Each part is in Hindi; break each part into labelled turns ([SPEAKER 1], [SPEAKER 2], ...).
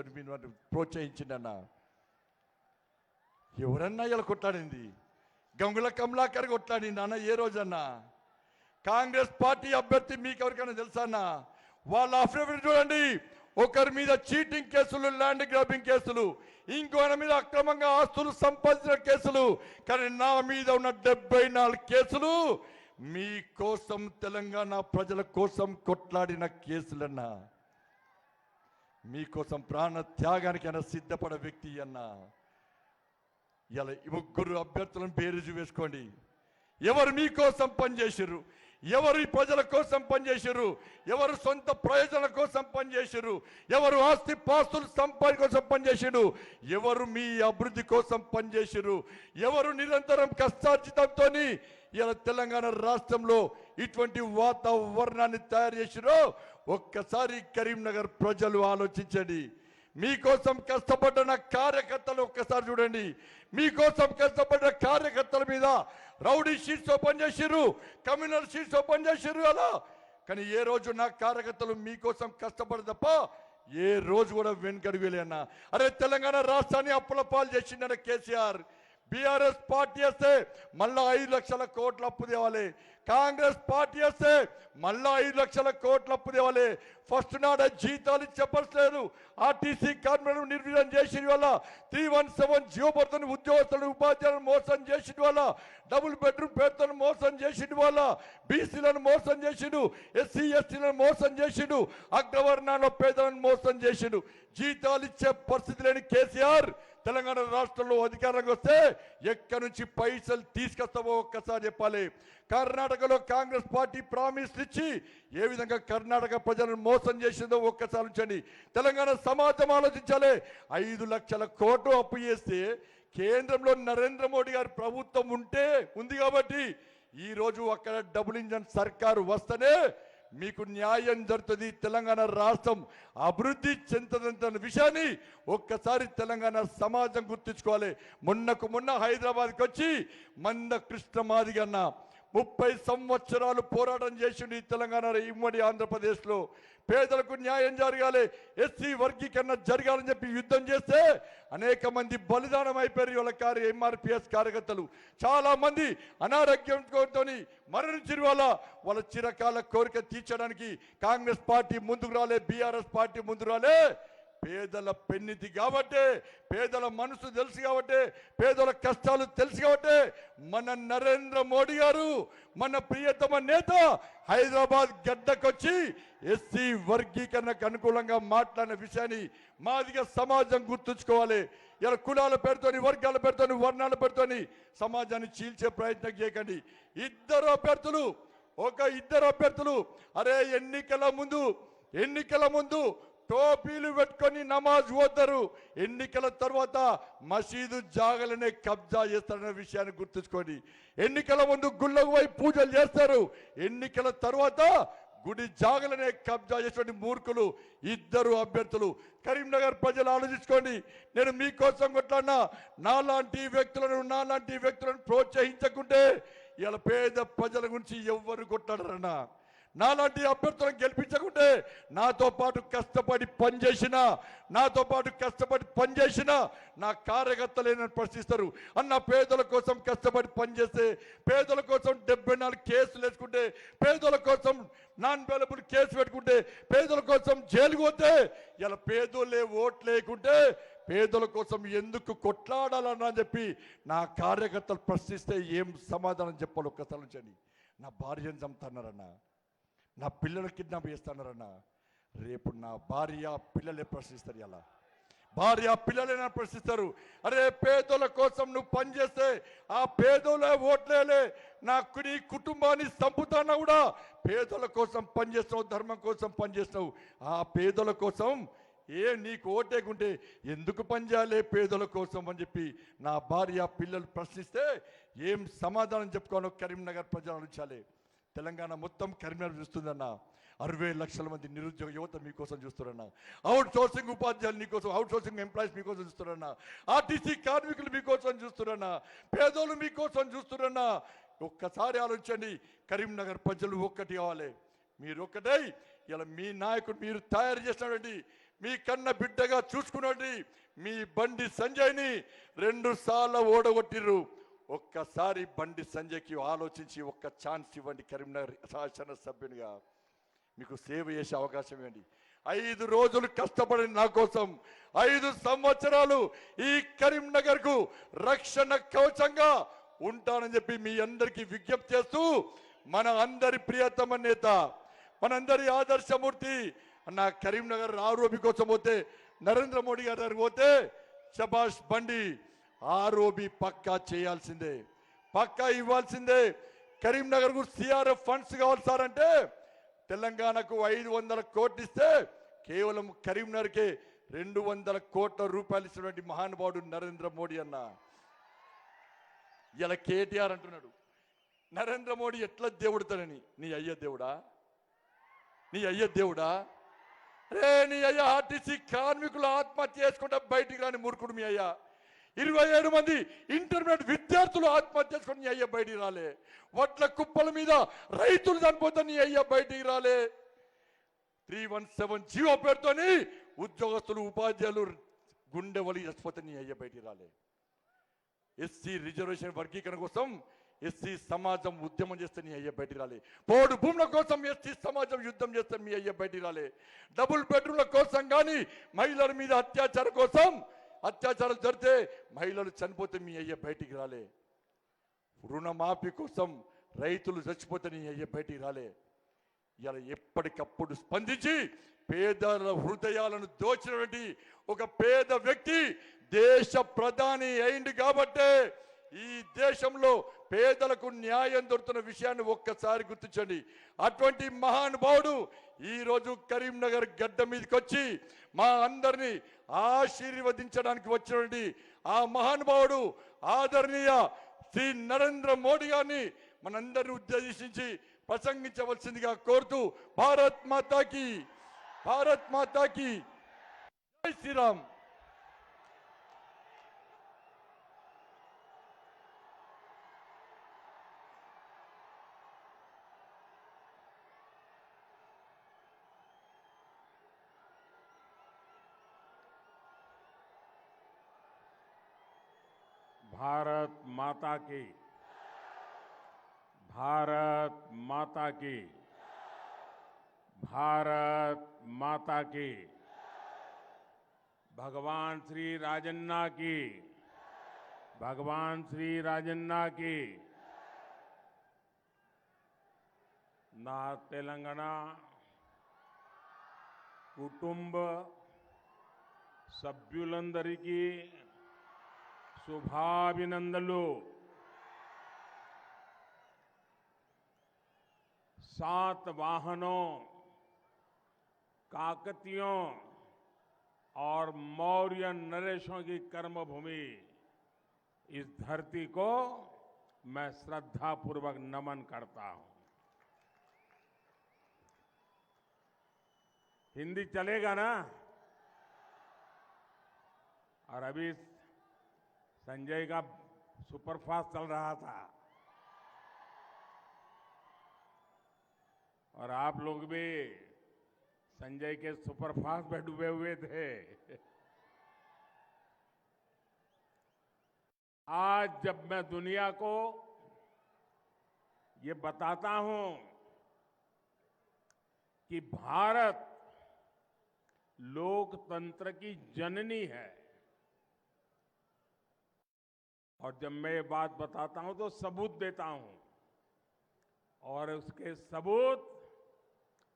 [SPEAKER 1] పనిచేశాడు, మీరు ప్రోత్సహించిండన్నా. ఎవరన్నా ఇలా కొట్లాడింది? గంగుల కమలాకర్ కొట్లాడింది అన్న ఏ రోజన్నా? కాంగ్రెస్ పార్టీ అభ్యర్థి మీకు ఎవరికైనా తెలుసా అన్న? వాళ్ళ అఫిడవిట్ చూడండి, ఒకరి మీద చీటింగ్ కేసులు, ల్యాండ్ గ్రాబింగ్ కేసులు, ఇంకొకరి మీద అక్రమంగా ఆస్తులు సంపాదించిన కేసులు, కానీ నా మీద ఉన్న 74 కేసులు మీకోసం, తెలంగాణ ప్రజల కోసం కొట్లాడిన కేసులన్నా. మీకోసం ప్రాణ త్యాగానికైనా సిద్ధపడ వ్యక్తి అన్నా. ఇలా ముగ్గురు అభ్యర్థులను బేరీజు వేసుకోండి. ఎవరు మీకోసం పనిచేసారు? ఎవరు ఈ ప్రజల కోసం పనిచేసారు? ఎవరు సొంత ప్రయోజనాల కోసం పనిచేసారు? ఎవరు ఆస్తి పాస్తులు సంపాదన కోసం పనిచేసారు? ఎవరు మీ అభివృద్ధి కోసం పనిచేసారు? ఎవరు నిరంతరం కష్టార్జితంతో ఇలా తెలంగాణ రాష్ట్రంలో ఇటువంటి వాతావరణాన్ని తయారు చేసిరో ఒక్కసారి కరీంనగర్ ప్రజలు ఆలోచించండి. మీకోసం కష్టపడ్డ నా కార్యకర్తలు ఒక్కసారి చూడండి. మీకోసం కష్టపడ్డ కార్యకర్తల మీద రౌడీ షీట్స్ ఓపెన్ చేసిర్రు, కమ్యూనల్ షీట్స్ ఓపెన్ చేసిర్రు అలా. కానీ ఏ రోజు నా కార్యకర్తలు మీకోసం కష్టపడి తప్ప ఏ రోజు కూడా వెనుకడుగు వెళ్ళన్నా. అరే తెలంగాణ రాష్ట్రాన్ని అప్పుల పాలు చేసిండన్న కేసీఆర్. బీఆర్ఎస్ పార్టీ వస్తే మళ్ళా 5 లక్షల కోట్ల అప్పు తేవాలి. కాంగ్రెస్ పార్టీ వస్తే మళ్ళా 5 లక్షల కోట్ల అప్పు తేవాలి. ఫస్ట్ నాడే జీతాలు చెప్పలేదు. ఆర్టీసీ కార్మికులను నిర్వీర్యం చేసిన వల్ల 317 జీవోపడుతున్న ఉద్యోగస్తులను, ఉపాధ్యాయులను మోసం చేసిన వల్ల, డబుల్ బెడ్రూమ్ పేరుతో మోసం చేసిన వల్ల, బీసీలను మోసం చేసిండు, ఎస్సీ ఎస్టీలను మోసం చేసిండు, అగ్రవర్ణాల పేదలను మోసం చేసిండు. జీతాలు ఇచ్చే పరిస్థితి లేని కేసీఆర్ తెలంగాణ రాష్ట్రంలో అధికారంలోకి వస్తే ఎక్కడి నుంచి పైసలు తీసుకొస్తావో ఒక్కసారి చెప్పాలి. కర్ణాటకలో కాంగ్రెస్ పార్టీ ప్రామిస్ ఇచ్చి ఏ విధంగా కర్ణాటక ప్రజలను మోసం చేసిందో ఒక్కసారి ఉంచండి. తెలంగాణ సమాజం ఆలోచించాలి. 5 లక్షల కోట్లు అప్పు చేస్తే కేంద్రంలో నరేంద్ర మోడీ గారి ప్రభుత్వం ఉంది కాబట్టి ఈరోజు అక్కడ డబుల్ ఇంజన్ సర్కారు వస్తేనే మీకు న్యాయం జరుగుతుంది. తెలంగాణ రాష్ట్రం అభివృద్ధి చెందుతుందన్న విషయాన్ని ఒక్కసారి తెలంగాణ సమాజం గుర్తుంచుకోవాలి. మొన్న హైదరాబాద్కి వచ్చి మంద కృష్ణ మాదిగ అన్న 30 సంవత్సరాలు పోరాటం చేసిండు ఈ తెలంగాణ ఉమ్మడి ఆంధ్రప్రదేశ్లో. పేదలకు న్యాయం జరగాలి, ఎస్సీ వర్గీకరణ జరగాలని చెప్పి యుద్ధం చేస్తే అనేక మంది బలిదానం అయిపోయారు. వాళ్ళ ఎంఆర్పిఎస్ కార్యకర్తలు చాలా మంది అనారోగ్యంతో మరణించిన వాళ్ళ చిరకాల కోరిక తీర్చడానికి కాంగ్రెస్ పార్టీ ముందుకు రాలే, బీఆర్ఎస్ పార్టీ ముందుకు రాలే. పేదల పెన్నిధి కాబట్టి, పేదల మనసు తెలుసు కాబట్టి, పేదల కష్టాలు తెలుసు కాబట్టి మన నరేంద్ర మోడీ గారు, మన ప్రియతమ నేత హైదరాబాద్ గడ్డకొచ్చి ఎస్సీ వర్గీకరణకు అనుకూలంగా మాట్లాడిన విషయాన్ని మాదిగ సమాజం గుర్తుంచుకోవాలి. ఇలా కులాల పేరుతోని, వర్గాల పేరుతోని, వర్ణాల పేరుతోని సమాజాన్ని చీల్చే ప్రయత్నం చేయకండి. ఇద్దరు అభ్యర్థులు అరే ఎన్నికల ముందు టోపీలు పెట్టుకొని నమాజ్ పోతారు, ఎన్నికల తర్వాత మసీదు జాగలనే కబ్జా చేస్తారనే విషయాన్ని గుర్తుంచుకోండి. ఎన్నికల ముందు గుళ్ళకు పోయి పూజలు చేస్తారు, ఎన్నికల తర్వాత గుడి జాగలనే కబ్జా చేసినటువంటి మూర్ఖులు ఇద్దరు అభ్యర్థులు. కరీంనగర్ ప్రజలు ఆలోచించుకోండి. నేను మీకోసం కొట్లాడినా నాలాంటి వ్యక్తులను ప్రోత్సహించకుంటే ఇలా పేద ప్రజల గురించి ఎవ్వరు కొట్లాడరన్నా. నాలాంటి అభ్యర్థులను గెలిపించకుంటే నాతో పాటు కష్టపడి పనిచేసిన నా కార్యకర్తలు ప్రశ్నిస్తారు అన్న. పేదల కోసం కష్టపడి పనిచేస్తే, పేదల కోసం 74 కేసులు వేసుకుంటే, పేదల కోసం నాన్ అవైలబుల్ కేసు పెట్టుకుంటే, పేదల కోసం జైలుకు పోతే ఇలా పేదోళ్ళే ఓట్లు లేకుంటే పేదల కోసం ఎందుకు కొట్లాడాలన్నా చెప్పి నా కార్యకర్తలు ప్రశ్నిస్తే ఏం సమాధానం చెప్పాలి ఒక్కసారి ఉంచండి. నా భార్యను చంపుతున్నారన్నా, నా పిల్లలు కిడ్నాప్ చేస్తున్నారన్నా. రేపు నా భార్య పిల్లలే ప్రశ్నిస్తారు. ఇలా భార్య పిల్లలైనా ప్రశ్నిస్తారు. అరే పేదోళ్ళ కోసం నువ్వు పనిచేస్తే ఆ పేదోళ్ళ ఓట్లేలే, నీ కుటుంబాన్ని చంపుతానా కూడా పేదోళ్ళ కోసం పనిచేస్తావు, ధర్మం కోసం పనిచేస్తావు. ఆ పేదోళ్ళ కోసం నీకు ఓటేకుంటే ఎందుకు పనిచేయాలి పేదల కోసం అని చెప్పి నా భార్య పిల్లలు ప్రశ్నిస్తే ఏం సమాధానం చెప్పుకోవాలో కరీంనగర్ ప్రజలు ఆలోచించాలి. తెలంగాణ మొత్తం కరీంనగర్ చూస్తుందన్న. 60 లక్షల మంది నిరుద్యోగ యువత మీకోసం చూస్తారన్న. అవుట్ సోర్సింగ్ ఉపాధ్యాయులు మీకోసం, అవుట్ సోర్సింగ్ ఎంప్లాయీస్ మీకోసం చూస్తారన్న. ఆర్టీసీ కార్మికులు మీకోసం చూస్తారన్న. పేదోళ్ళు మీకోసం చూస్తారన్న. ఒక్కసారి ఆలోచించండి. కరీంనగర్ ప్రజలు ఒక్కటి కావాలి, మీరు ఒక్కటై ఇలా మీ నాయకుడు మీరు తయారు చేసినటువంటి మీ కన్న బిడ్డగా చూసుకున్నది మీ బండి సంజయ్ని 2 సార్లు ఓడగొట్టిర్రు. ఒక్కసారి బండి సంజయ్కి ఆలోచించి ఒక్క ఛాన్స్ ఇవ్వండి. కరీంనగర్ శాసనసభ్యునిగా మీకు సేవ చేసే అవకాశం ఇవ్వండి. 5 రోజులు కష్టపడి నా కోసం 5 సంవత్సరాలు ఈ కరీంనగర్ కు రక్షణ కవచంగా ఉంటానని చెప్పి మీ అందరికీ విజ్ఞప్తి చేస్తూ, మన అందరి ప్రియతమ నేత, మనందరి ఆదర్శమూర్తి అన్న కరీంనగర్ ఆరోపి కోసం పోతే, నరేంద్ర మోడీ గారి దగ్గరికి పోతే శబాష్ బండి ఆరోపి పక్కా చేయాల్సిందే, పక్కా ఇవ్వాల్సిందే. కరీంనగర్ కు సిఆర్ఎఫ్ ఫండ్స్ కావాలి సార్ అంటే తెలంగాణకు 500 కోట్లు ఇస్తే కేవలం కరీంనగర్కే 200 కోట్ల రూపాయలు ఇచ్చినటువంటి మహానుభావుడు నరేంద్ర మోడీ అన్న. ఇలా కేటీఆర్ అంటున్నాడు నరేంద్ర మోడీ ఎట్లా దేవుడుతాడని. నీ అయ్య దేవుడా? నీ అయ్య దేవుడా? రే నీ అయ్య ఆర్టీసీ కార్మికులు ఆత్మహత్య చేసుకుంటా బయటికి రాని మూర్ఖుడు మీ అయ్య. 27 మంది ఇంటర్మీడియట్ విద్యార్థులు ఆత్మహత్య చేసుకుని నీ అయ్య బయటికి రాలే. వడ్ల కుప్పల మీద రైతులు చనిపోతే నీ అయ్య బయటికి రాలే. 317 జీవో పేరుతోని ఉద్యోగస్తులు ఉపాధ్యాయులు గుండె వలి చచ్చిపోతే నీ అయ్య బయటికి రాలే. ఎస్సీ రిజర్వేషన్ వర్గీకరణ కోసం ఎస్సీ సమాజం ఉద్యమం చేస్తే నీ అయ్య బయటికి రాలే. పోడు భూముల కోసం ఎస్సీ సమాజం యుద్ధం చేస్తే మీ అయ్య బయటికి రాలే. డబుల్ బెడ్రూమ్ల కోసం కానీ మహిళల మీద అత్యాచారాలు జరిగితే మహిళలు చనిపోతే మీ అయ్య బయటికి రాలే. రుణమాఫీ కోసం రైతులు చచ్చిపోతే నీ అయ్య బయటికి రాలే. ఇలా ఎప్పటికప్పుడు స్పందించి పేదల హృదయాలను దోచినటువంటి ఒక పేద వ్యక్తి దేశ ప్రధాని అయింది కాబట్టే ఈ దేశంలో పేదలకు న్యాయం దొరుకుతున్న విషయాన్ని ఒక్కసారి గుర్తించండి. అటువంటి మహానుభావుడు ఈరోజు కరీంనగర్ గడ్డ మీదకి వచ్చి మా అందరినీ ఆశీర్వదించడానికి వచ్చినటువంటి ఆ మహానుభావుడు ఆదరణీయ శ్రీ నరేంద్ర మోడీ గారిని మనందరినీ ఉద్దేశించి ప్రసంగించవలసిందిగా కోరుతూ, భారత్ మాతాకి, భారత్ మాతాకి జై శ్రీరామ్.
[SPEAKER 2] भारत माता की, भारत माता की, भारत माता की। भगवान श्री राजन्ना की, भगवान श्री राजन्ना की। ना तेलंगाना कुटुंब సభ్యులందరికీ శుభాభినందనలు. 7 वाहनों, काकतियों और मौर्य नरेशों की कर्मभूमि इस धरती को मैं श्रद्धापूर्वक नमन करता हूं. हिंदी चलेगा ना? और अभी संजय का सुपरफास्ट चल रहा था और आप लोग भी संजय के सुपरफास्ट में डूबे हुए थे. आज जब मैं दुनिया को ये बताता हूं कि भारत लोकतंत्र की जननी है, और जब मैं ये बात बताता हूं तो सबूत देता हूं, और उसके सबूत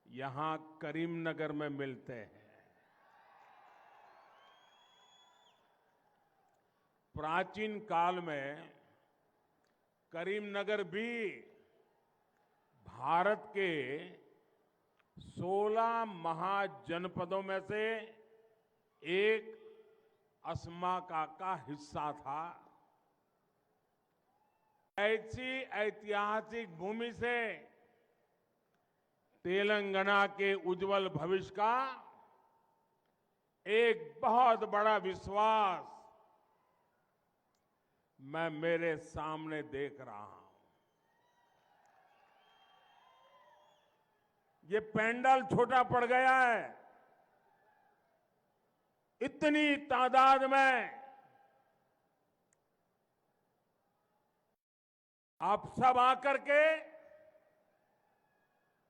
[SPEAKER 2] यहां करीमनगर में मिलते हैं. प्राचीन काल में करीमनगर भी भारत के 16 महाजनपदों में से एक अस्माका का हिस्सा था. ऐसी ऐतिहासिक भूमि से तेलंगाना के उज्जवल भविष्य का एक बहुत बड़ा विश्वास मैं मेरे सामने देख रहा हूं. ये पेंडल छोटा पड़ गया है, इतनी तादाद में आप सब आकर के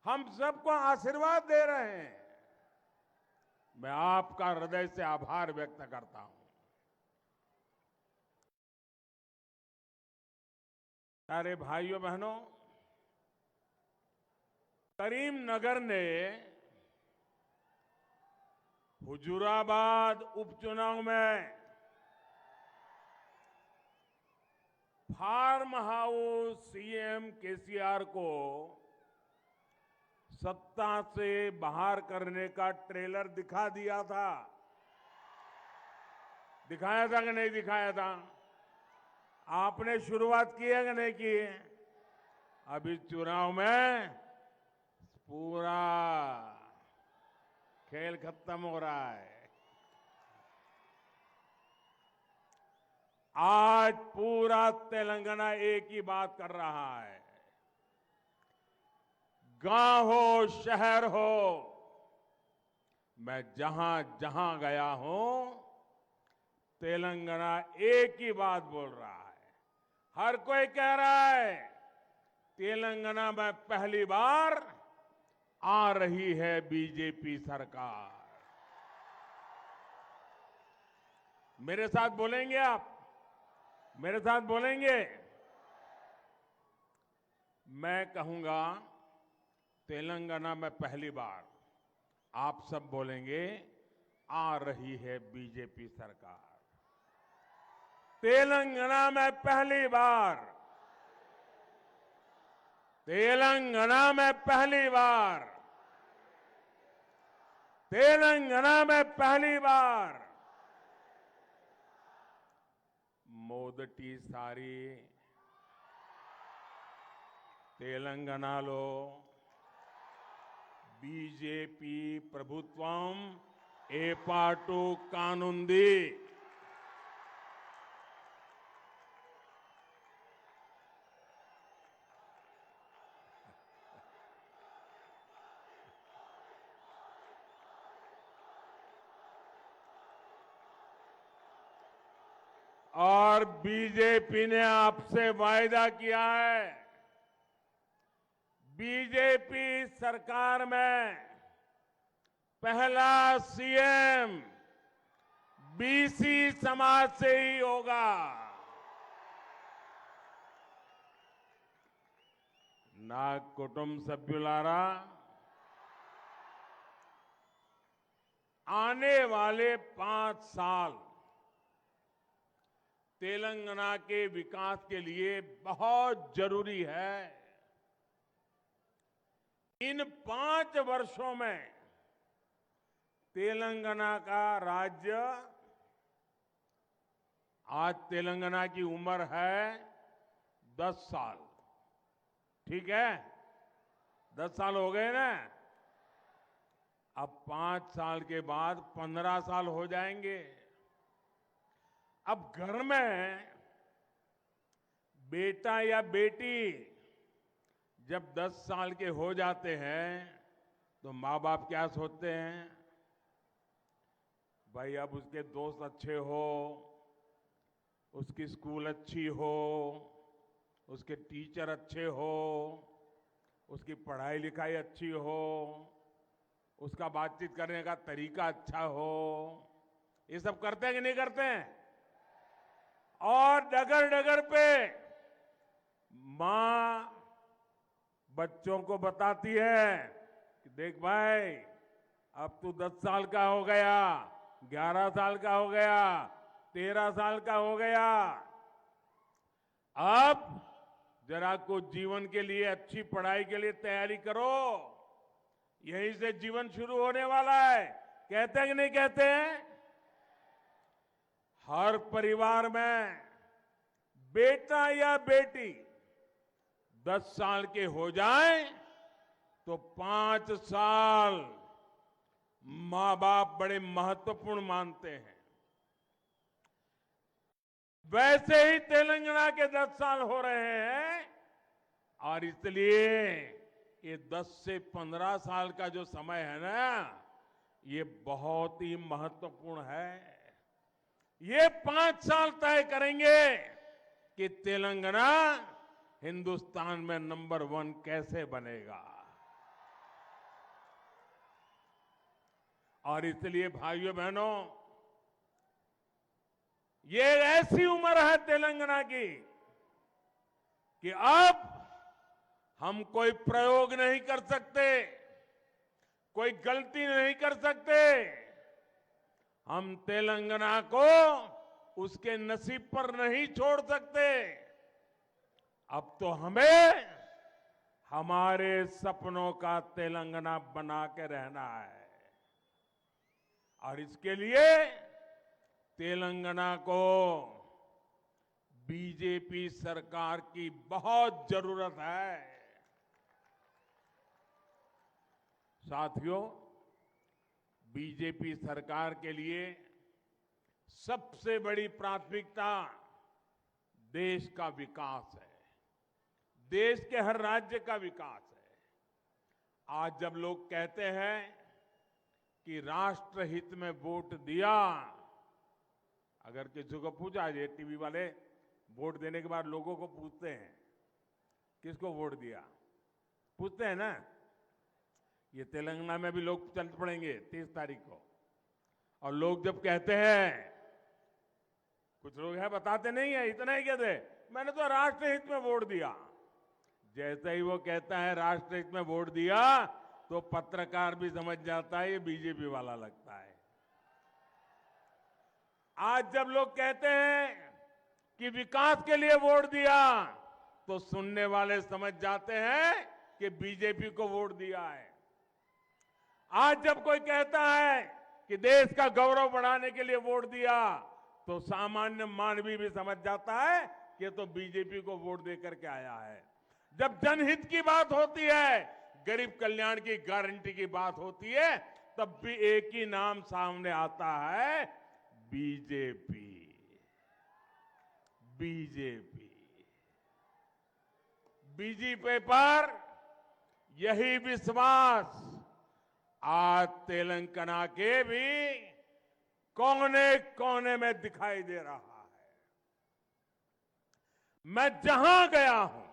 [SPEAKER 2] हम सबको आशीर्वाद दे रहे हैं। मैं आपका हृदय से आभार व्यक्त करता हूं। प्यारे भाइयों बहनों, करीमनगर ने हुजूराबाद उपचुनाव में फार्म हाउस सीएम केसीआर को सत्ता से बाहर करने का ट्रेलर दिखा दिया था। दिखाया था कि नहीं दिखाया था? आपने शुरुआत की है कि नहीं की है? अभी चुनाव में पूरा खेल खत्म हो रहा है। आज पूरा तेलंगाना एक ही बात कर रहा है। गांव हो शहर हो, मैं जहां जहां गया हूं तेलंगाना एक ही बात बोल रहा है। हर कोई कह रहा है तेलंगाना में पहली बार आ रही है बीजेपी सरकार। मेरे साथ बोलेंगे आप? मेरे साथ बोलेंगे? मैं कहूंगा तेलंगाना में पहली बार, आप सब बोलेंगे आ रही है बीजेपी सरकार। तेलंगाना में पहली बार, तेलंगाना में पहली बार, तेलंगाना में पहली बार मोदटीसारी तेलंगानालो बीजेपी ప్రభుత్వం ఏర్పాటు కానుంది। और बीजेपी ने आपसे वायदा किया है, बीजेपी सरकार में पहला सीएम बीसी समाज से ही होगा। ना कुटुंब सभ्युलारा, आने वाले 5 साल तेलंगाना के विकास के लिए बहुत जरूरी है। इन 5 वर्षों में तेलंगाना का राज्य, आज तेलंगाना की उम्र है 10 साल, ठीक है? 10 साल हो गए ना? अब 5 साल के बाद 15 साल हो जाएंगे। अब घर में बेटा या बेटी जब 10 साल के हो जाते हैं तो माँ बाप क्या सोचते हैं? भाई अब उसके दोस्त अच्छे हो, उसकी स्कूल अच्छी हो, उसके टीचर अच्छे हो, उसकी पढ़ाई लिखाई अच्छी हो, उसका बातचीत करने का तरीका अच्छा हो। ये सब करते हैं कि नहीं करते हैं? और डगर डगर पे मां बच्चों को बताती है कि देख भाई, अब तू 10 साल का हो गया, 11 साल का हो गया, 13 साल का हो गया, अब जरा कुछ जीवन के लिए, अच्छी पढ़ाई के लिए तैयारी करो, यहीं से जीवन शुरू होने वाला है। कहते हैं कि नहीं कहते हैं? हर परिवार में बेटा या बेटी 10 साल के हो जाए तो 5 साल मां बाप बड़े महत्वपूर्ण मानते हैं। वैसे ही तेलंगाना के 10 साल हो रहे हैं और इसलिए ये 10 से 15 साल का जो समय है ना, ये बहुत ही महत्वपूर्ण है। ये 5 साल तय करेंगे कि तेलंगाना हिंदुस्तान में नंबर 1 कैसे बनेगा। और इसलिए भाइयों बहनों, ये ऐसी उम्र है तेलंगाना की कि अब हम कोई प्रयोग नहीं कर सकते, कोई गलती नहीं कर सकते। हम तेलंगाना को उसके नसीब पर नहीं छोड़ सकते। अब तो हमें हमारे सपनों का तेलंगाना बना के रहना है। और इसके लिए तेलंगाना को बीजेपी सरकार की बहुत जरूरत है। साथियों, बीजेपी सरकार के लिए सबसे बड़ी प्राथमिकता देश का विकास है, देश के हर राज्य का विकास है। आज जब लोग कहते हैं कि राष्ट्रहित में वोट दिया, अगर किसी को पूछा, ये टीवी वाले वोट देने के बाद लोगों को पूछते हैं किसको वोट दिया, पूछते हैं ना। ये तेलंगाना में भी लोग चल पड़ेंगे 30 तारीख को। और लोग जब कहते हैं, कुछ लोग हैं बताते नहीं है, इतना ही कहते मैंने तो राष्ट्रहित में वोट दिया। जैसे ही वो कहता है राष्ट्रहित में वोट दिया, तो पत्रकार भी समझ जाता है ये बीजेपी वाला लगता है। आज जब लोग कहते हैं कि विकास के लिए वोट दिया, तो सुनने वाले समझ जाते हैं कि बीजेपी को वोट दिया है। आज जब कोई कहता है कि देश का गौरव बढ़ाने के लिए वोट दिया, तो सामान्य मानवी भी समझ जाता है कि तो बीजेपी को वोट देकर के आया है। जब जनहित की बात होती है, गरीब कल्याण की गारंटी की बात होती है, तब भी एक ही नाम सामने आता है, बीजेपी। बीजेपी बीजेपी पर यही विश्वास आज तेलंगाना के भी कोने कोने में दिखाई दे रहा है। मैं जहां गया हूं,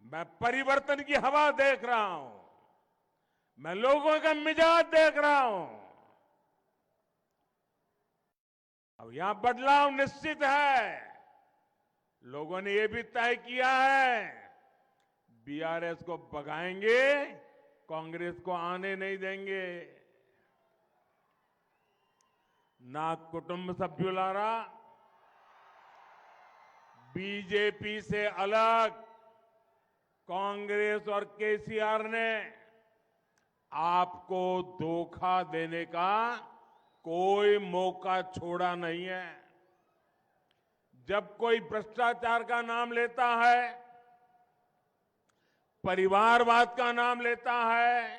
[SPEAKER 2] मैं परिवर्तन की हवा देख रहा हूं, मैं लोगों का मिजाज देख रहा हूं। अब यहां बदलाव निश्चित है। लोगों ने यह भी तय किया है, बीआरएस को भगाएंगे, कांग्रेस को आने नहीं देंगे। ना कुटुंब सभ्युलारा, बीजेपी से अलग कांग्रेस और केसीआर ने आपको धोखा देने का कोई मौका छोड़ा नहीं है। जब कोई भ्रष्टाचार का नाम लेता है, परिवारवाद का नाम लेता है,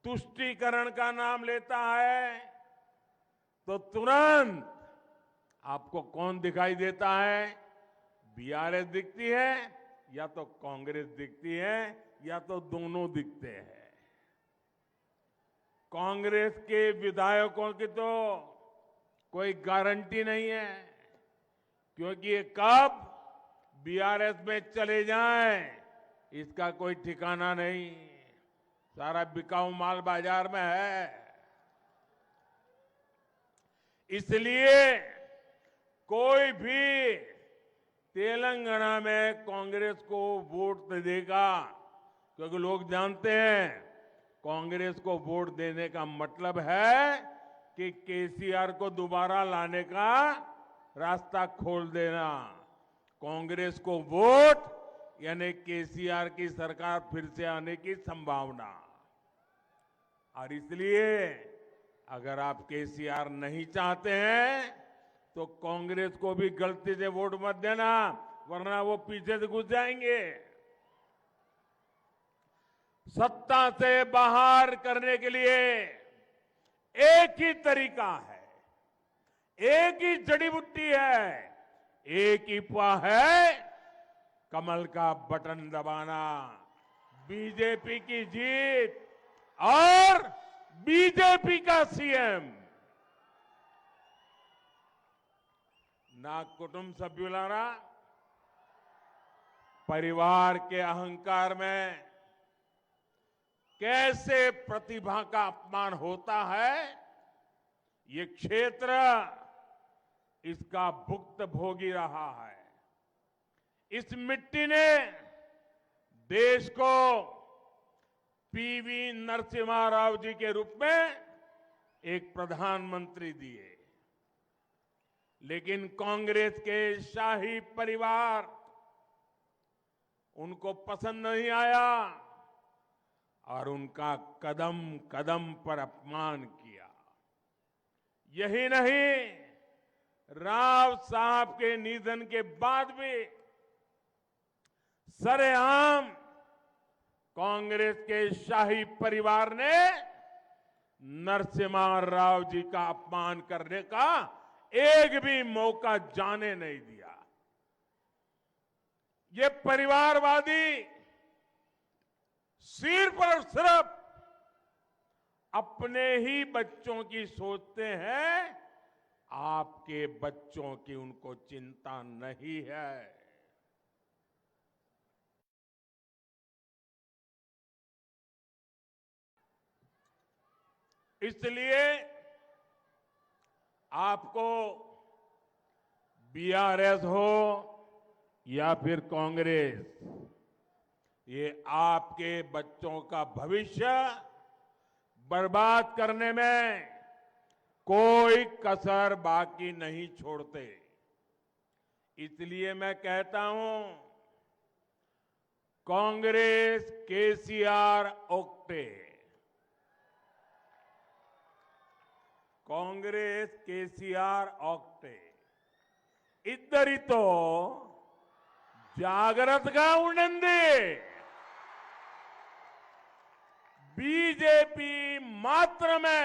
[SPEAKER 2] तुष्टीकरण का नाम लेता है, तो तुरंत आपको कौन दिखाई देता है? बीआरएस दिखती है, या तो कांग्रेस दिखती है, या तो दोनों दिखते हैं। कांग्रेस के विधायकों की तो कोई गारंटी नहीं है, क्योंकि ये कब बीआरएस में चले जाएं, इसका कोई ठिकाना नहीं। सारा बिकाऊ माल बाजार में है। इसलिए कोई भी तेलंगाना में कांग्रेस को वोट देगा, क्योंकि लोग जानते हैं कांग्रेस को वोट देने का मतलब है कि केसीआर को दोबारा लाने का रास्ता खोल देना। कांग्रेस को वोट यानी केसीआर की सरकार फिर से आने की संभावना। और इसलिए अगर आप केसीआर नहीं चाहते हैं, तो कांग्रेस को भी गलती से वोट मत देना, वरना वो पीछे से घुस जाएंगे। सत्ता से बाहर करने के लिए एक ही तरीका है, एक ही जड़ी बूटी है, एक ही उपाय है, कमल का बटन दबाना। बीजेपी की जीत और बीजेपी का सीएम ना कुटुंब सभ्युलारा परिवार के अहंकार में कैसे प्रतिभा का अपमान होता है, ये क्षेत्र इसका भुक्तभोगी रहा है। इस मिट्टी ने देश को पीवी नरसिम्हा राव जी के रूप में एक प्रधानमंत्री दिए, लेकिन कांग्रेस के शाही परिवार उनको पसंद नहीं आया और उनका कदम कदम पर अपमान किया। यही नहीं, राव साहब के निधन के बाद भी सरेआम कांग्रेस के शाही परिवार ने नरसिम्हा राव जी का अपमान करने का एक भी मौका जाने नहीं दिया। ये परिवारवादी सिर्फ और सिर्फ अपने ही बच्चों की सोचते हैं, आपके बच्चों की उनको चिंता नहीं है। इसलिए आपको बीआरएस हो या फिर कांग्रेस, ये आपके बच्चों का भविष्य बर्बाद करने में कोई कसर बाकी नहीं छोड़ते। इसलिए मैं कहता हूं, कांग्रेस केसीआर ओक्टे, कांग्रेस केसीआर ओक्टे इद्धरितो జాగ్రత్తగా ఉండండి. బీజేపీ మాత్రమే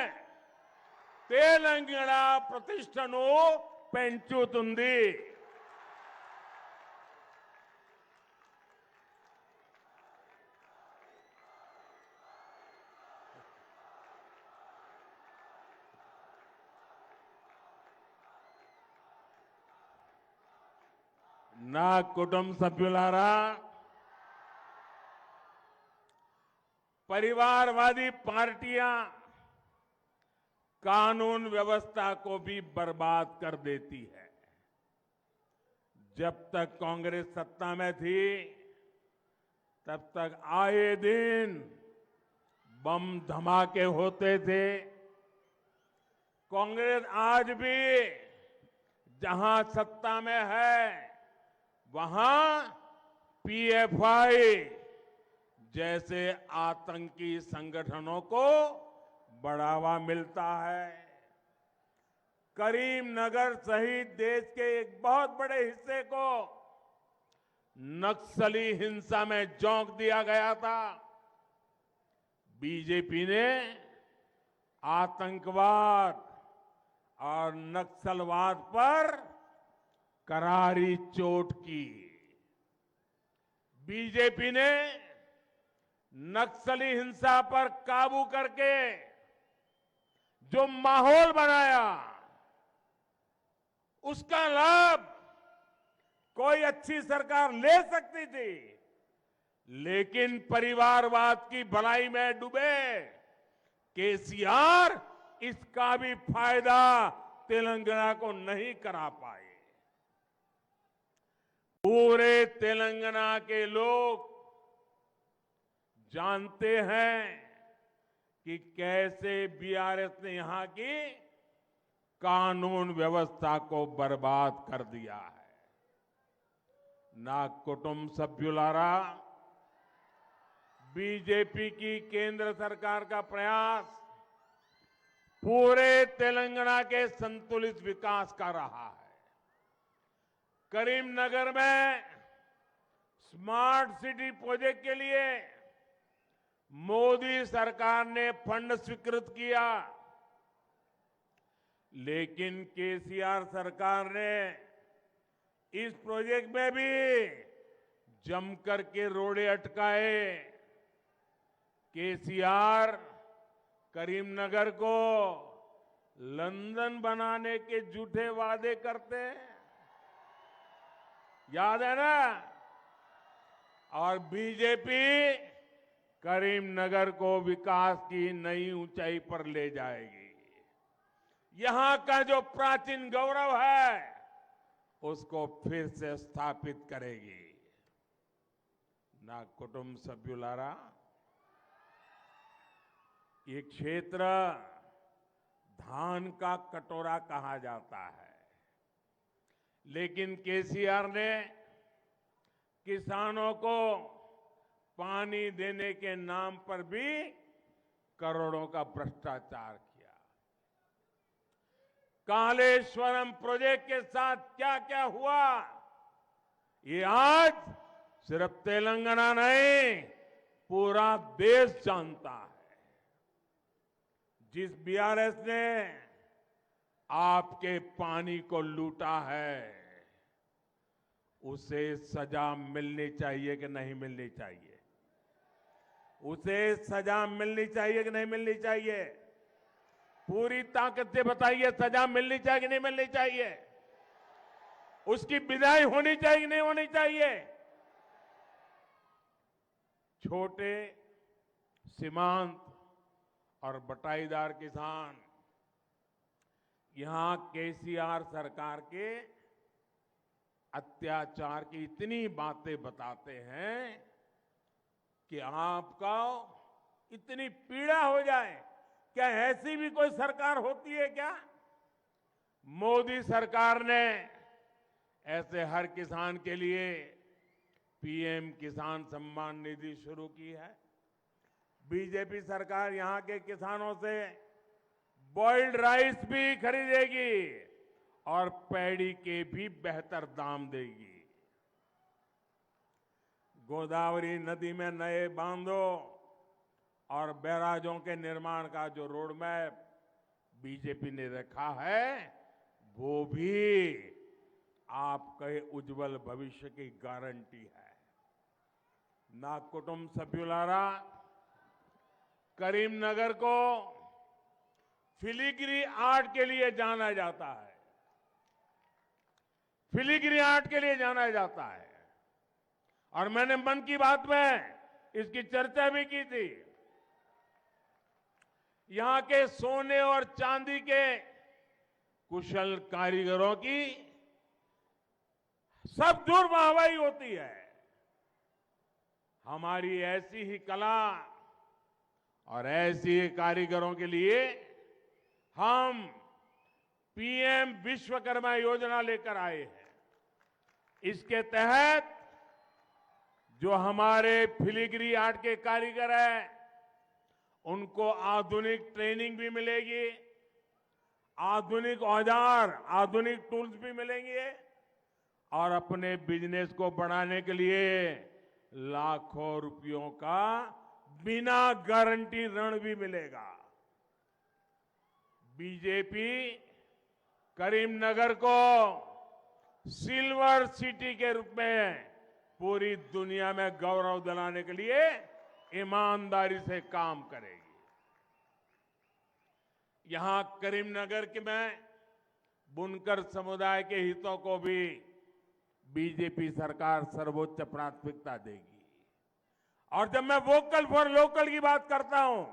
[SPEAKER 2] తెలంగాణ ప్రతిష్టను పెంచుతుంది. నా కుటుంబ సభ్యులారా, परिवारवादी पार्टियां कानून व्यवस्था को भी बर्बाद कर देती है। जब तक कांग्रेस सत्ता में थी, तब तक आए दिन बम धमाके होते थे। कांग्रेस आज भी जहां सत्ता में है, वहां पीएफआई जैसे आतंकी संगठनों को बढ़ावा मिलता है। करीमनगर सहित देश के एक बहुत बड़े हिस्से को नक्सली हिंसा में झोंक दिया गया था। बीजेपी ने आतंकवाद और नक्सलवाद पर करारी चोट की। बीजेपी ने नक्सली हिंसा पर काबू करके जो माहौल बनाया, उसका लाभ कोई अच्छी सरकार ले सकती थी, लेकिन परिवारवाद की भलाई में डूबे केसीआर इसका भी फायदा तेलंगाना को नहीं करा पाए। पूरे तेलंगाना के लोग जानते हैं कि कैसे बीआरएस ने यहां की कानून व्यवस्था को बर्बाद कर दिया है। ना कुटुंब सभ्युलारा, बीजेपी की केंद्र सरकार का प्रयास पूरे तेलंगाना के संतुलित विकास का रहा है। करीमनगर में स्मार्ट सिटी प्रोजेक्ट के लिए मोदी सरकार ने फंड स्वीकृत किया, लेकिन केसीआर सरकार ने इस प्रोजेक्ट में भी जमकर के रोड़े अटकाए। केसीआर करीमनगर को लंदन बनाने के झूठे वादे करते हैं, याद है ना? और बीजेपी करीमनगर को विकास की नई ऊंचाई पर ले जाएगी। यहां का जो प्राचीन गौरव है उसको फिर से स्थापित करेगी। ना कुटुंब सभ्युलारा, ये क्षेत्र धान का कटोरा कहा जाता है, लेकिन केसीआर ने किसानों को पानी देने के नाम पर भी करोड़ों का भ्रष्टाचार किया। कालेश्वरम प्रोजेक्ट के साथ क्या क्या हुआ, ये आज सिर्फ तेलंगाना नहीं, पूरा देश जानता है। जिस बीआरएस ने आपके पानी को लूटा है, उसे सजा मिलनी चाहिए कि नहीं मिलनी चाहिए? उसे सजा मिलनी चाहिए कि नहीं मिलनी चाहिए? पूरी ताकत से बताइए, सजा मिलनी चाहिए कि नहीं मिलनी चाहिए? उसकी विदाई होनी चाहिए कि नहीं होनी चाहिए? छोटे, सीमांत और बटाईदार किसान यहां केसीआर सरकार के अत्याचार की इतनी बातें बताते हैं कि आपका इतनी पीड़ा हो जाए। क्या ऐसी भी कोई सरकार होती है क्या? मोदी सरकार ने ऐसे हर किसान के लिए पीएम किसान सम्मान निधि शुरू की है। बीजेपी सरकार यहां के किसानों से बॉइल्ड राइस भी खरीदेगी और पैडी के भी बेहतर दाम देगी। गोदावरी नदी में नए बांधों और बैराजों के निर्माण का जो रोड मैप बीजेपी ने रखा है, वो भी आपके उज्जवल भविष्य की गारंटी है। ना कुटुंब सभ्युलारा, करीमनगर को फिलिग्री आर्ट के लिए जाना जाता है। फिलिग्री आर्ट के लिए जाना जाता है, और मैंने मन की बात में इसकी चर्चा भी की थी। यहां के सोने और चांदी के कुशल कारीगरों की सब दूर वाहवाही होती है। हमारी ऐसी ही कला और ऐसी ही कारीगरों के लिए हम पीएम विश्वकर्मा योजना लेकर आए हैं। इसके तहत जो हमारे फिलिग्री आर्ट के कारीगर हैं, उनको आधुनिक ट्रेनिंग भी मिलेगी, आधुनिक औजार, आधुनिक टूल्स भी मिलेंगे, और अपने बिजनेस को बढ़ाने के लिए लाखों रुपयों का बिना गारंटी ऋण भी मिलेगा। बीजेपी करीमनगर को सिल्वर सिटी के रूप में पूरी दुनिया में गौरव दिलाने के लिए ईमानदारी से काम करेगी। यहां करीमनगर के में बुनकर समुदाय के हितों को भी बीजेपी सरकार सर्वोच्च प्राथमिकता देगी। और जब मैं वोकल फॉर लोकल की बात करता हूं,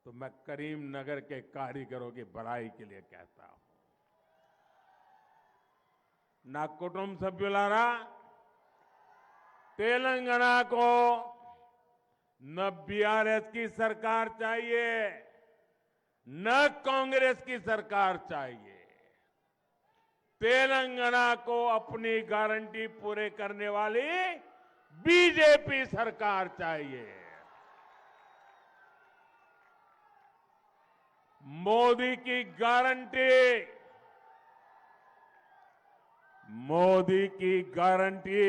[SPEAKER 2] तो मैं करीमनगर के कारीगरों की भलाई के लिए कहता हूं। ना कुटुंब सभ्युलारा, तेलंगाना को न बीआरएस की सरकार चाहिए, न कांग्रेस की सरकार चाहिए। तेलंगाना को अपनी गारंटी पूरे करने वाली बीजेपी सरकार चाहिए। मोदी की गारंटी, मोदी की गारंटी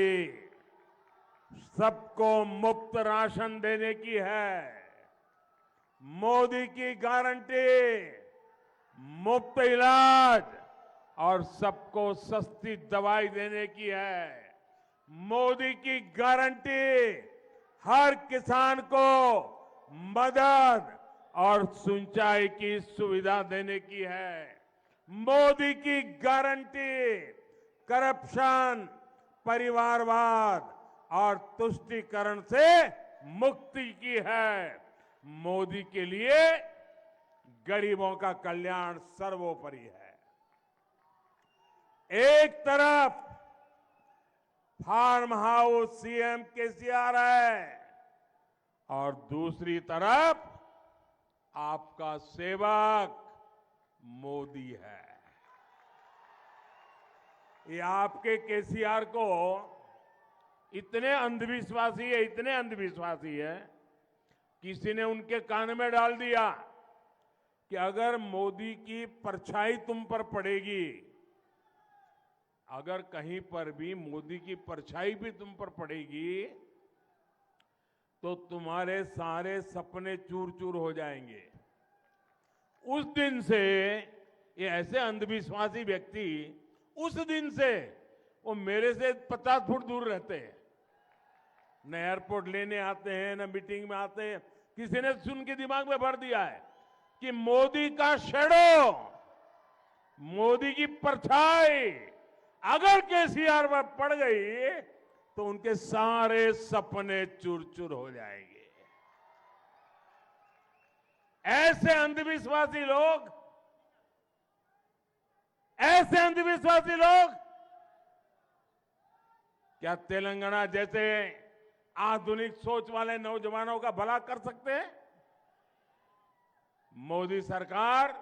[SPEAKER 2] सबको मुफ्त राशन देने की है। मोदी की गारंटी मुफ्त इलाज और सबको सस्ती दवाई देने की है। मोदी की गारंटी हर किसान को मदद और सिंचाई की सुविधा देने की है। मोदी की गारंटी करप्शन, परिवारवाद और तुष्टीकरण से मुक्ति की है। मोदी के लिए गरीबों का कल्याण सर्वोपरि है। एक तरफ फार्म हाउस सीएम केसीआर है और दूसरी तरफ आपका सेवक मोदी है। ये आपके केसीआर को इतने अंधविश्वासी है, किसी ने उनके कान में डाल दिया कि अगर मोदी की परछाई तुम पर पड़ेगी, अगर कहीं पर भी मोदी की परछाई भी तुम पर पड़ेगी, तो तुम्हारे सारे सपने चूर चूर हो जाएंगे। उस दिन से ये ऐसे अंधविश्वासी व्यक्ति उस दिन से वो मेरे से 50 फुट दूर रहते हैं। न एयरपोर्ट लेने आते हैं, न मीटिंग में आते हैं। किसी ने सुन के दिमाग में भर दिया है कि मोदी का शैडो, मोदी की परछाई अगर केसीआर पर पड़ गई तो उनके सारे सपने चूर चूर हो जाएंगे। ऐसे अंधविश्वासी लोग क्या तेलंगाना जैसे आधुनिक सोच वाले नौजवानों का भला कर सकते हैं? मोदी सरकार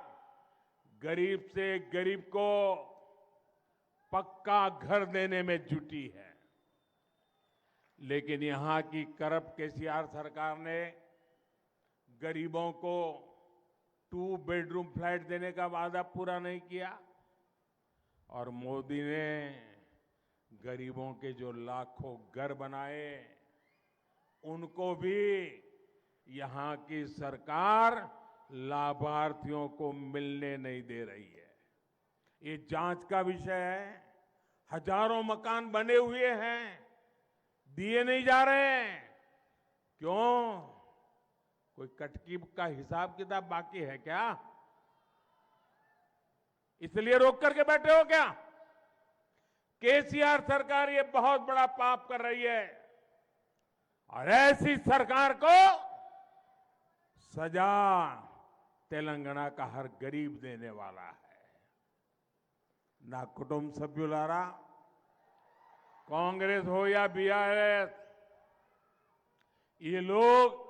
[SPEAKER 2] गरीब से गरीब को पक्का घर देने में जुटी है, लेकिन यहां की करप्ट केसीआर सरकार ने गरीबों को 2 बेडरूम फ्लैट देने का वादा पूरा नहीं किया और मोदी ने गरीबों के जो लाखों घर बनाए उनको भी यहां की सरकार लाभार्थियों को मिलने नहीं दे रही है। ये जांच का विषय है। हजारों मकान बने हुए हैं, दिए नहीं जा रहे हैं। क्यों? कोई कटकी का हिसाब किताब बाकी है क्या? इसलिए रोक करके बैठे हो क्या? केसीआर सरकार ये बहुत बड़ा पाप कर रही है और ऐसी सरकार को सजा तेलंगाना का हर गरीब देने वाला है। ना कुटुंब सभ्युलारा, कांग्रेस हो या बीआरएस, ये लोग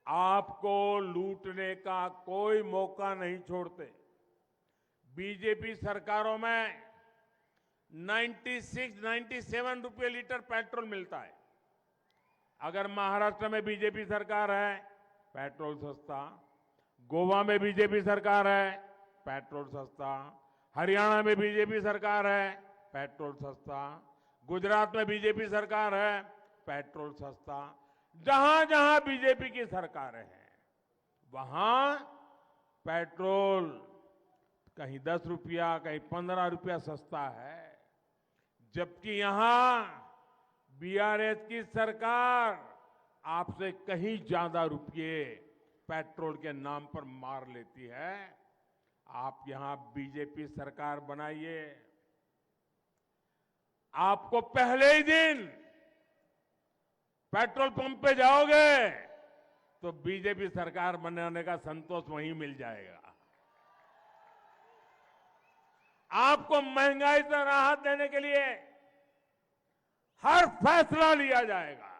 [SPEAKER 2] आपको लूटने का कोई मौका नहीं छोड़ते। बीजेपी सरकारों में 96-97 रुपये लीटर पेट्रोल मिलता है। अगर महाराष्ट्र में बीजेपी सरकार है, पेट्रोल सस्ता। गोवा में बीजेपी सरकार है, पेट्रोल सस्ता। हरियाणा में बीजेपी सरकार है, पेट्रोल सस्ता। गुजरात में बीजेपी सरकार है, पेट्रोल सस्ता। जहां जहां बीजेपी की सरकारें हैं वहां पेट्रोल कहीं 10 रुपया, कहीं 15 रुपया सस्ता है। जबकि यहां बीआरएस की सरकार आपसे कहीं ज्यादा रुपये पेट्रोल के नाम पर मार लेती है। आप यहां बीजेपी सरकार बनाइए, आपको पहले ही दिन पेट्रोल पंप पे जाओगे तो बीजेपी सरकार बनाने का संतोष वहीं मिल जाएगा। आपको महंगाई से राहत देने के लिए हर फैसला लिया जाएगा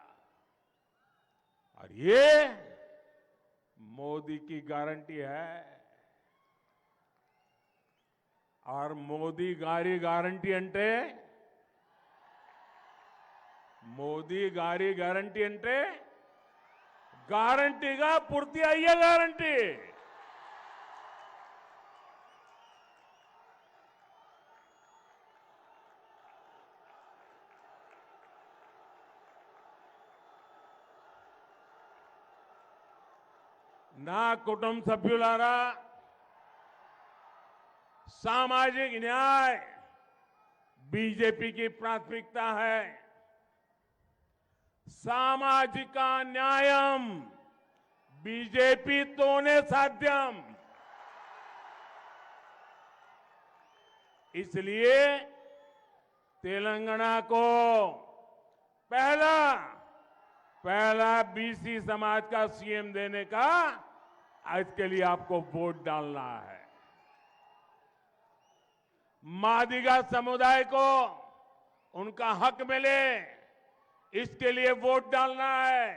[SPEAKER 2] और ये मोदी की गारंटी है। और मोदी गारी गारंटी अंटे గ్యారంటీగా పూర్తి అయ్యే గ్యారంటీ। నా కుటుంబ సభ్యులారా, सामाजिक न्याय बीजेपी की प्राथमिकता है। सामाजिक न्यायम बीजेपी तोने साध्यम। इसलिए तेलंगाना को पहला बीसी समाज का सीएम देने का इसके लिए आपको वोट डालना है। मादिगा समुदाय को उनका हक मिले, इसके लिए वोट डालना है।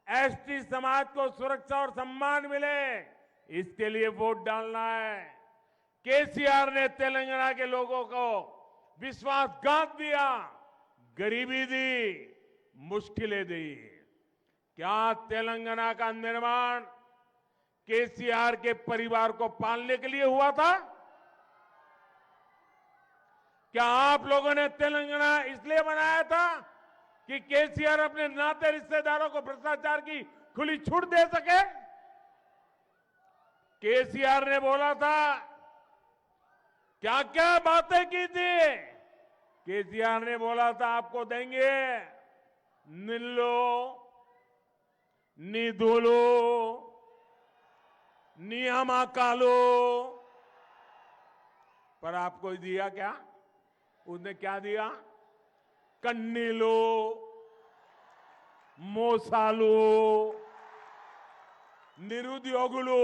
[SPEAKER 2] एसटी समाज को सुरक्षा और सम्मान मिले, इसके लिए वोट डालना है। केसीआर ने तेलंगाना के लोगों को विश्वासघात दिया, गरीबी दी, मुश्किलें दी। क्या तेलंगाना का निर्माण केसीआर के परिवार को पालने के लिए हुआ था? क्या आप लोगों ने तेलंगाना इसलिए बनाया था कि केसीआर अपने नाते रिश्तेदारों को भ्रष्टाचार की खुली छूट दे सके? केसीआर ने बोला था, क्या क्या बातें की थी? केसीआर ने बोला था आपको देंगे निल्लो, निधुलो, नियमाकालो, पर आपको दिया क्या? उसने क्या दिया? कन्नीलो, मोसालो, निरुद्योगुलो।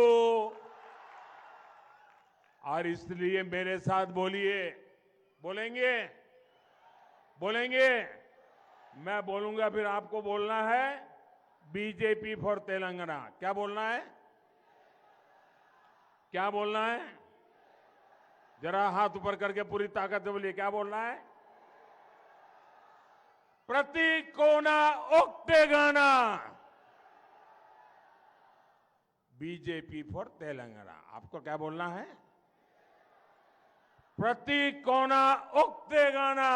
[SPEAKER 2] और इसलिए मेरे साथ बोलिए, बोलेंगे। मैं बोलूंगा फिर आपको बोलना है बीजेपी फॉर तेलंगाना। क्या बोलना है? क्या बोलना है? जरा हाथ ऊपर करके पूरी ताकत से बोलिए, क्या बोलना है? प्रति कोना ओक्तेगाना, बीजेपी फॉर तेलंगाना। आपको क्या बोलना है? प्रति कोना ओक्तेगाना,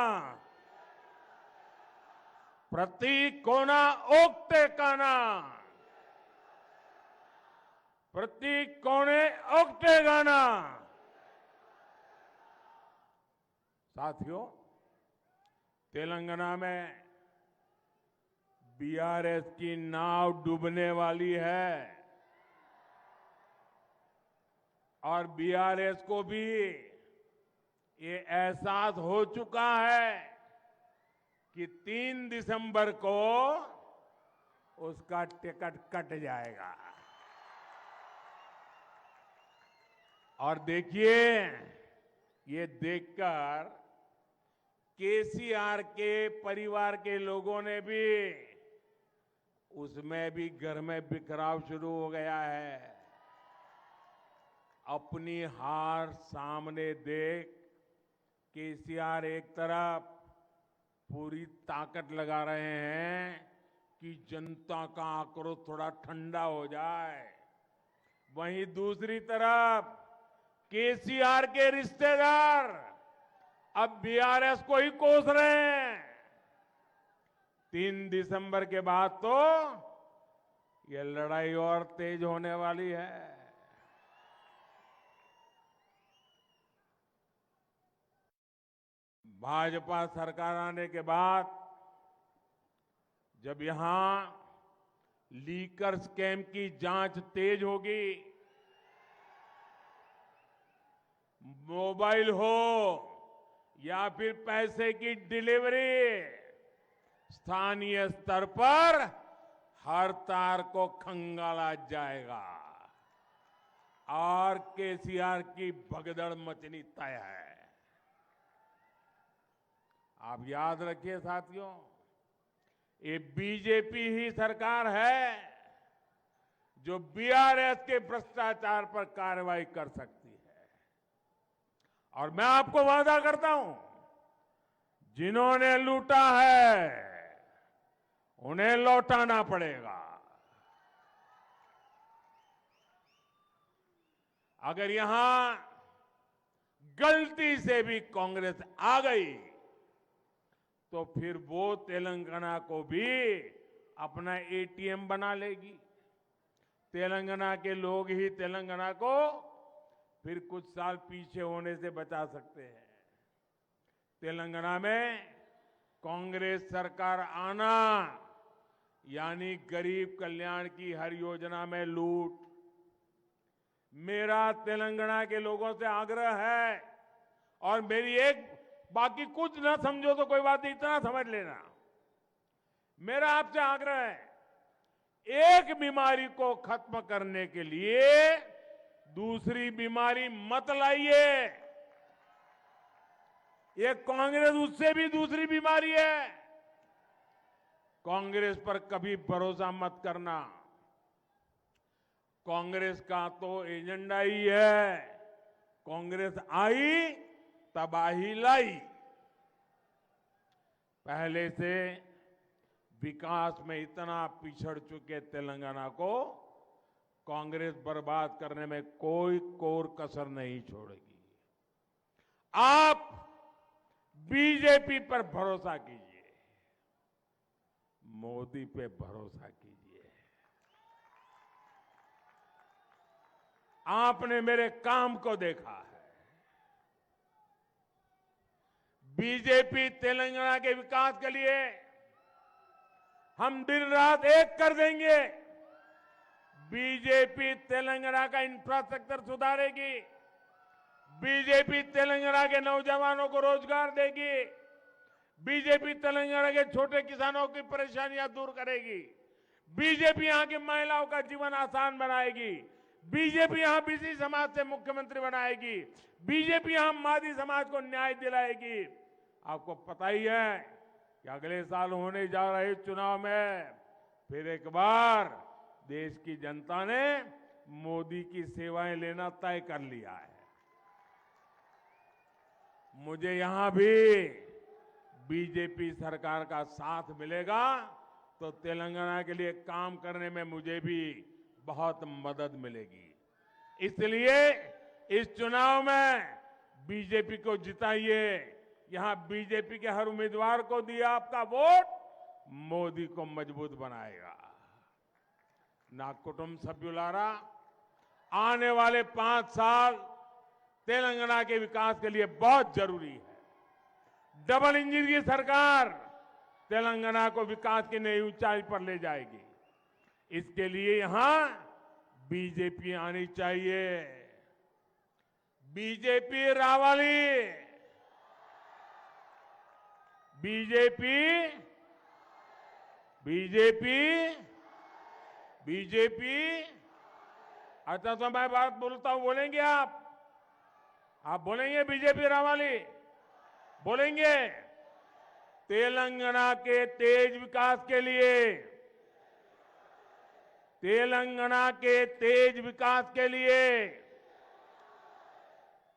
[SPEAKER 2] प्रति कोना ओक्तेगाना, प्रति कोने ओक्तेगाना। साथियों, तेलंगाना में बीआरएस की नाव डूबने वाली है और बीआरएस को भी ये एहसास हो चुका है कि 3 दिसंबर को उसका टिकट कट जाएगा। और देखिए, ये देखकर केसीआर के परिवार के लोगों ने भी, उसमें भी घर में बिखराव शुरू हो गया है। अपनी हार सामने देख केसीआर एक तरफ पूरी ताकत लगा रहे हैं कि जनता का आक्रोश थोड़ा ठंडा हो जाए, वहीं दूसरी तरफ केसीआर के रिश्तेदार अब बीआरएस को ही कोस रहे हैं। 3 दिसंबर के बाद तो ये लड़ाई और तेज होने वाली है। भाजपा सरकार आने के बाद जब यहां लीकर स्कैम की जांच तेज होगी, मोबाइल हो या फिर पैसे की डिलीवरी, स्थानीय स्तर पर हर तार को खंगाला जाएगा और केसीआर की भगदड़ मचनी तय है। आप याद रखिए साथियों, ये बीजेपी ही सरकार है जो बीआरएस के भ्रष्टाचार पर कार्रवाई कर सकती है। और मैं आपको वादा करता हूं, जिन्होंने लूटा है उन्हें लौटाना पड़ेगा। अगर यहां गलती से भी कांग्रेस आ गई तो फिर वो तेलंगाना को भी अपना एटीएम बना लेगी। तेलंगाना के लोग ही तेलंगाना को फिर कुछ साल पीछे होने से बचा सकते हैं। तेलंगाना में कांग्रेस सरकार आना यानी गरीब कल्याण की हर योजना में लूट। मेरा तेलंगाना के लोगों से आग्रह है, और मेरी एक, बाकी कुछ ना समझो तो कोई बात नहीं, इतना समझ लेना, मेरा आपसे आग्रह है, एक बीमारी को खत्म करने के लिए दूसरी बीमारी मत लाइए। ये कांग्रेस उससे भी दूसरी बीमारी है। कांग्रेस पर कभी भरोसा मत करना। कांग्रेस का तो एजेंडा ही है, कांग्रेस आई तबाही लाई। पहले से विकास में इतना पिछड़ चुके तेलंगाना को कांग्रेस बर्बाद करने में कोई कोर कसर नहीं छोड़ेगी। आप बीजेपी पर भरोसा कीजिए, मोदी पे भरोसा कीजिए। आपने मेरे काम को देखा है। बीजेपी तेलंगाना के विकास के लिए हम दिन रात एक कर देंगे। बीजेपी तेलंगाना का इंफ्रास्ट्रक्चर सुधारेगी। बीजेपी तेलंगाना के नौजवानों को रोजगार देगी। बीजेपी तेलंगाना के छोटे किसानों की परेशानियां दूर करेगी। बीजेपी यहां की महिलाओं का जीवन आसान बनाएगी। बीजेपी यहां बीसी समाज से मुख्यमंत्री बनाएगी। बीजेपी यहां मादी समाज को न्याय दिलाएगी। आपको पता ही है कि अगले साल होने जा रहे चुनाव में फिर एक बार देश की जनता ने मोदी की सेवाएं लेना तय कर लिया है। मुझे यहां भी बीजेपी सरकार का साथ मिलेगा तो तेलंगाना के लिए काम करने में मुझे भी बहुत मदद मिलेगी। इसलिए इस चुनाव में बीजेपी को जिताइए। यहां बीजेपी के हर उम्मीदवार को दिया आपका वोट मोदी को मजबूत बनाएगा। ना कुटुंब सभ्युलारा, आने वाले 5 साल तेलंगाना के विकास के लिए बहुत जरूरी है। डबल इंजन की सरकार तेलंगाना को विकास की नई ऊंचाई पर ले जाएगी। इसके लिए यहां बीजेपी आनी चाहिए। बीजेपी रावाली, बीजेपी, बीजेपी, बीजेपी। अच्छा तो मैं बात बोलता हूं, बोलेंगे आप बोलेंगे बीजेपी रावाली बोलेंगे। तेलंगाना के तेज विकास के लिए, तेलंगाना के तेज विकास के लिए,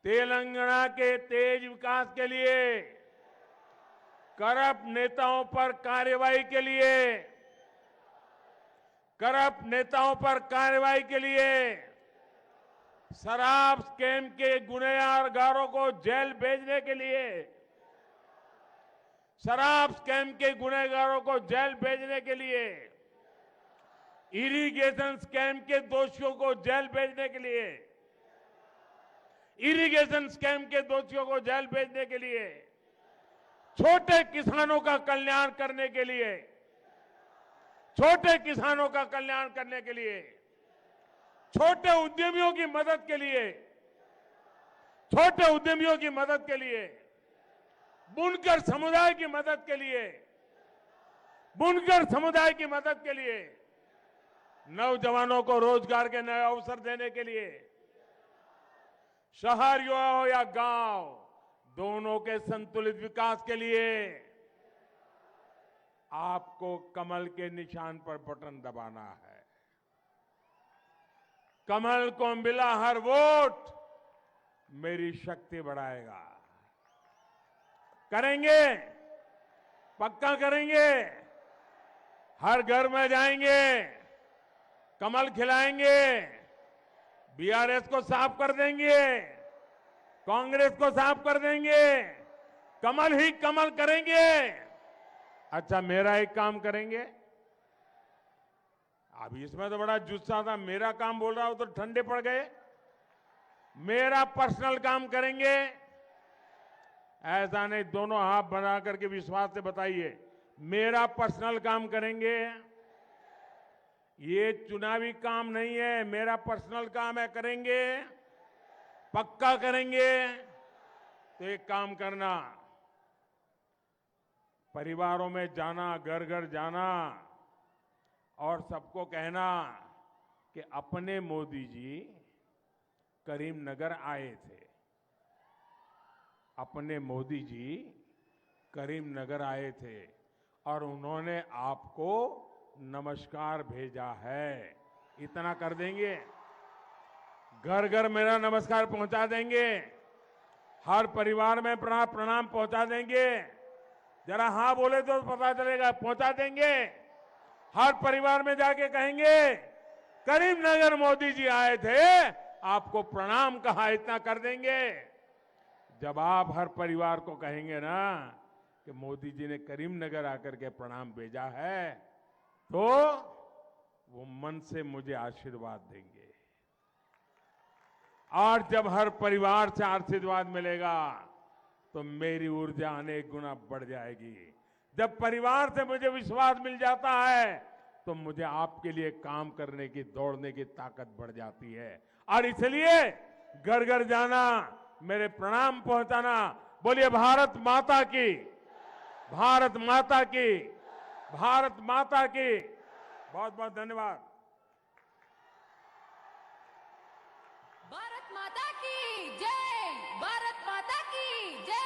[SPEAKER 2] तेलंगाना के तेज विकास के लिए, करप्ट नेताओं पर कार्रवाई के लिए, करप्ट नेताओं पर कार्रवाई के लिए, शराब स्कैम के गुनहगारों को जेल भेजने के लिए, शराब स्कैम के गुनहगारों को जेल भेजने के लिए, इरिगेशन स्कैम के दोषियों को जेल भेजने के लिए, इरिगेशन स्कैम के दोषियों को जेल भेजने के लिए, छोटे किसानों का कल्याण करने के लिए, छोटे किसानों का कल्याण करने के लिए, छोटे उद्यमियों की मदद के लिए, छोटे उद्यमियों की मदद के लिए, बुनकर समुदाय की मदद के लिए, बुनकर समुदाय की मदद के लिए, नौजवानों को रोजगार के नए अवसर देने के लिए, शहर हो या गांव, दोनों के संतुलित विकास के लिए आपको कमल के निशान पर बटन दबाना है। कमल को मिला हर वोट मेरी शक्ति बढ़ाएगा। करेंगे, पक्का करेंगे। हर घर में जाएंगे, कमल खिलाएंगे, बीआरएस को साफ कर देंगे, कांग्रेस को साफ कर देंगे, कमल ही कमल करेंगे। अच्छा मेरा एक काम करेंगे, अब इसमें तो बड़ा जुस्सा था, मेरा काम बोल रहा हूं तो ठंडे पड़ गए। मेरा पर्सनल काम करेंगे, ऐसा नहीं, दोनों हाथ बना करके विश्वास से बताइए। मेरा पर्सनल काम करेंगे, ये चुनावी काम नहीं है, मेरा पर्सनल काम है, करेंगे, पक्का करेंगे। तो एक काम करना, परिवारों में जाना, घर घर जाना और सबको कहना कि अपने मोदी जी करीमनगर आए थे। अपने मोदी जी करीमनगर आए थे और उन्होंने आपको नमस्कार भेजा है। इतना कर देंगे? घर घर मेरा नमस्कार पहुंचा देंगे? हर परिवार में प्रणाम पहुंचा देंगे? जरा हाँ बोले तो पता चलेगा। पहुंचा देंगे? हर परिवार में जाके कहेंगे करीमनगर मोदी जी आए थे, आपको प्रणाम कहा। इतना कर देंगे? जब आप हर परिवार को कहेंगे ना कि मोदी जी ने करीमनगर आकर के प्रणाम भेजा है, तो वो मन से मुझे आशीर्वाद देंगे। और जब हर परिवार से आशीर्वाद मिलेगा तो मेरी ऊर्जा अनेक गुना बढ़ जाएगी। जब परिवार से मुझे विश्वास मिल जाता है तो मुझे आपके लिए काम करने की, दौड़ने की ताकत बढ़ जाती है। और इसलिए घर घर जाना, मेरे प्रणाम पहुंचाना। बोलिए भारत माता की, भारत माता की, भारत माता की। बहुत बहुत धन्यवाद।
[SPEAKER 3] भारत माता की जय, भारत माता की जय।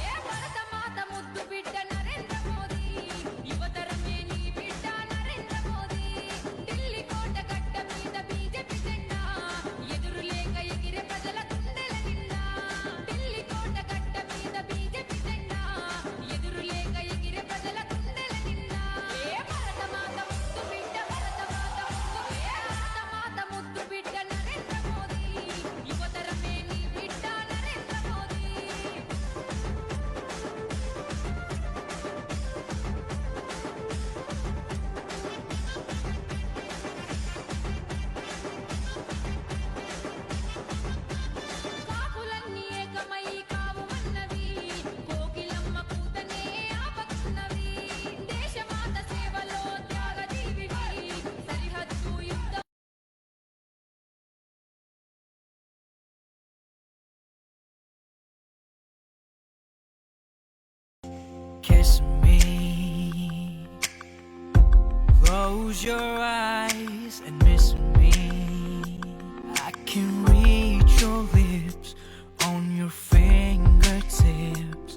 [SPEAKER 3] ఏ భరత మాత ముద్దు బిడ్డ నరేంద్ర మోదీ, యువతరమే నీ బిడ్డ నరేంద్ర మోదీ. ఢిల్లీ కోట గడ్డ మీద బీజేపీ జెండా, ఎదురు లేక ఎగిరే ప్రజల గుండెల నిండా. ఢిల్లీ కోట గడ్డ మీద బీజేపీ జెండా, ఎదురు లేక ఎగిరే ప్రజల గుండెల నిండా. ఏ భరత మాత ముద్దు బిడ్డ, భరత మాత ముద్దు, ఏ భరత మాత ముద్దు బిడ్డ నరేంద్ర మోదీ, యువతరమే నీ బిడ్డ నరేంద్ర మోదీ. కాకులన్నీ ఏకమై కావుమన్నవి, కోకిలమ్మ కూతనే ఆపకున్నవి. దేశమాత సేవలో త్యాగజీవివి, సరిహద్దు యుద్ధ
[SPEAKER 4] Kiss me, close your eyes and miss me. I can reach your lips on your fingertips,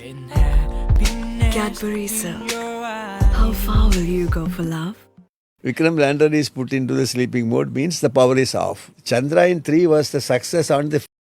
[SPEAKER 4] and happiness
[SPEAKER 5] Cadbury
[SPEAKER 4] in
[SPEAKER 5] Silk.
[SPEAKER 4] your eyes.
[SPEAKER 5] How far will you go for love?
[SPEAKER 6] Vikram lander is put into the sleeping mode means the power is off. Chandrayaan 3 was the success on the